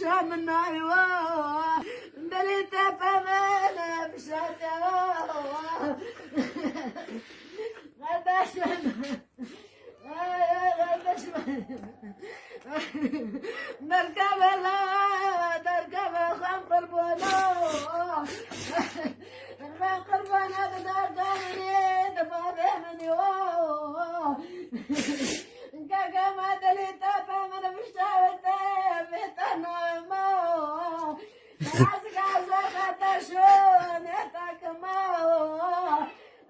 من أيوة دليت فمانا بشتا غداش نركب لا نركب خم قربانا خم قربانا تدركني تفاضي مني كاكا ما دليت فمن مشتاوت بيتنا ما عزق عزق خطشون يتاك ما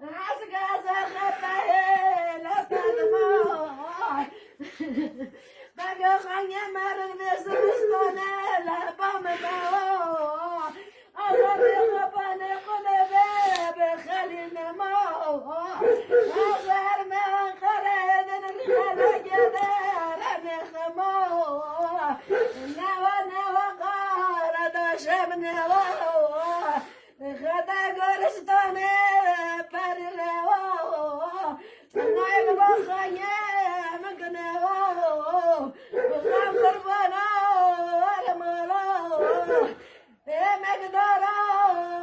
عزق عزق خطهين أتاك ما بقى خانيا مارن بسرستوني لبام ما أغربي خباني قلبي بخلين ما أغير من خريد الخلق دير بخمو نوا نوا قارد شبني خدا قرستوني برلو نايل بخانيا مقنو وغام قربانا ورمالا مقدارا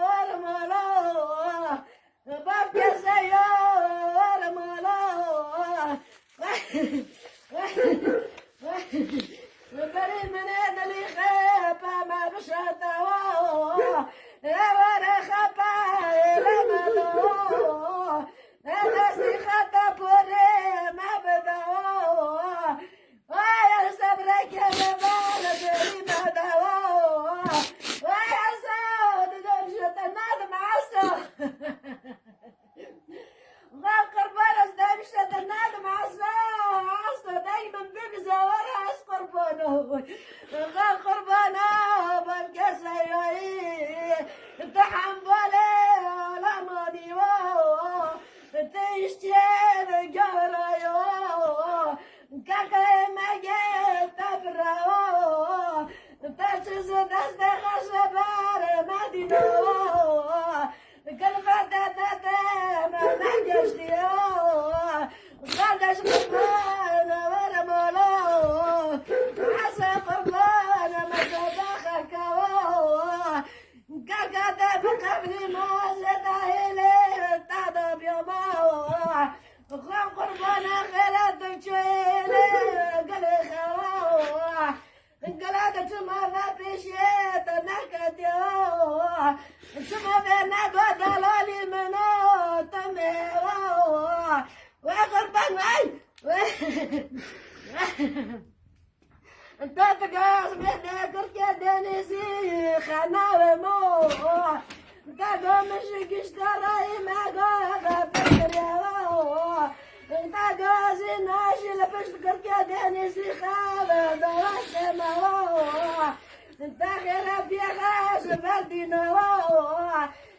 ورمالا بابك سيا ورمالا بري من اللي خيبة ما بشتا ورا خبا لما دو ناسي خطا بوري ما بدو ويا صبرك يا جمال بري ما دو ويا صوت دمشة النادم عصا غاب قربان دمشة النادم عصا دايما بيبزا ورا قربانه غاب قربانه ببقى سيئي امتحن بالي ولا ماضي تشتين قرايو كاكا ما جيت تبراو تشز دست خشبار مدينة كل فتاة ما نجشتيو غدش قربان ورمولو عسى قربان ما تدخلك كاكا تبقى ابني ما زدهيلي تعذب يوما خام قربانا خلات تشيلي قلي خوا قلات تسمى بشيت نكت يو تسمى بينا قدلالي منو تمي وقربان انت تقاس مني قرك دنيسي خنا ومو كاكو مشيك اشتراي ما قاقا بكري انت قاسي ناشي لفشت قرك دنيسي خابا دوات مو انت خيرا في غاش فالدينو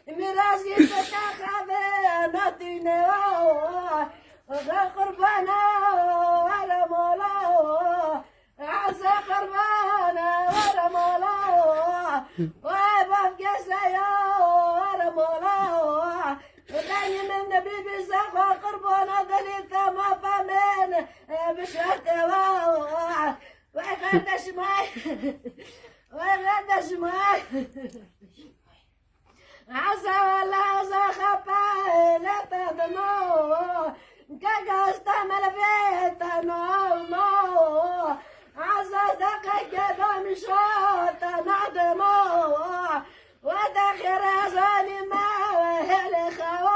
مراسي تتاخذ نطينو قربانا ولا مولا عسى قربانا ورا مولا وابقى سيا ورا مولا وداني من نبي بساقا قربانا دليل ما فمن بشهد وغدا شماي وغدا شماي عسى ولا عسى خبا لا تدنو كاكا استعمل بيتا نومو عسى دقيقة بمشوط نعدمو وداخل زاني ما وهل خو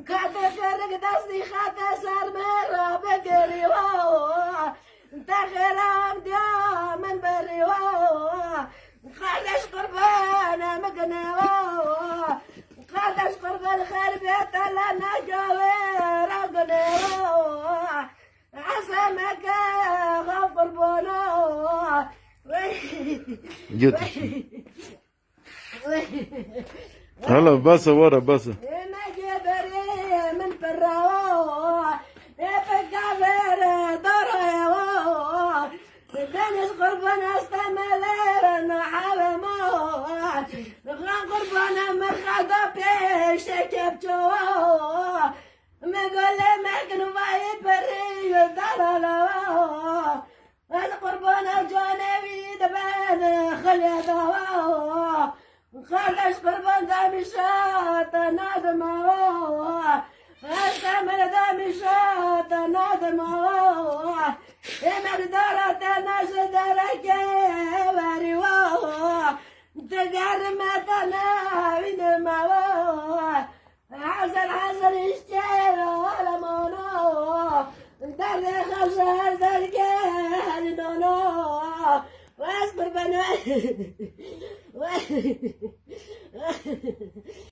كعد فرق دستي خاطة سر مرة بقريو داخل عمديا من بريو خالش قربانا مقنيو خالش قربان خير بيتا لنا جوير اقنيو عسامك غفر بولو هلا بس ورا بس انا جبري من براو يفكر ضريو دنيس قربان استمل نحرمو غان قربان مرخدة بيش كبتو مقول مكن وايد بري دلالو هذا قربان الجانبي دبان يا دوا خلش قربان دامي شاط نادم استعمل دامي شاط نادم امر دارت ناس درك وري تقر ما تناوي ما حسن حسن اشترى ولا منو در خشر در گل نونو واصبر بنا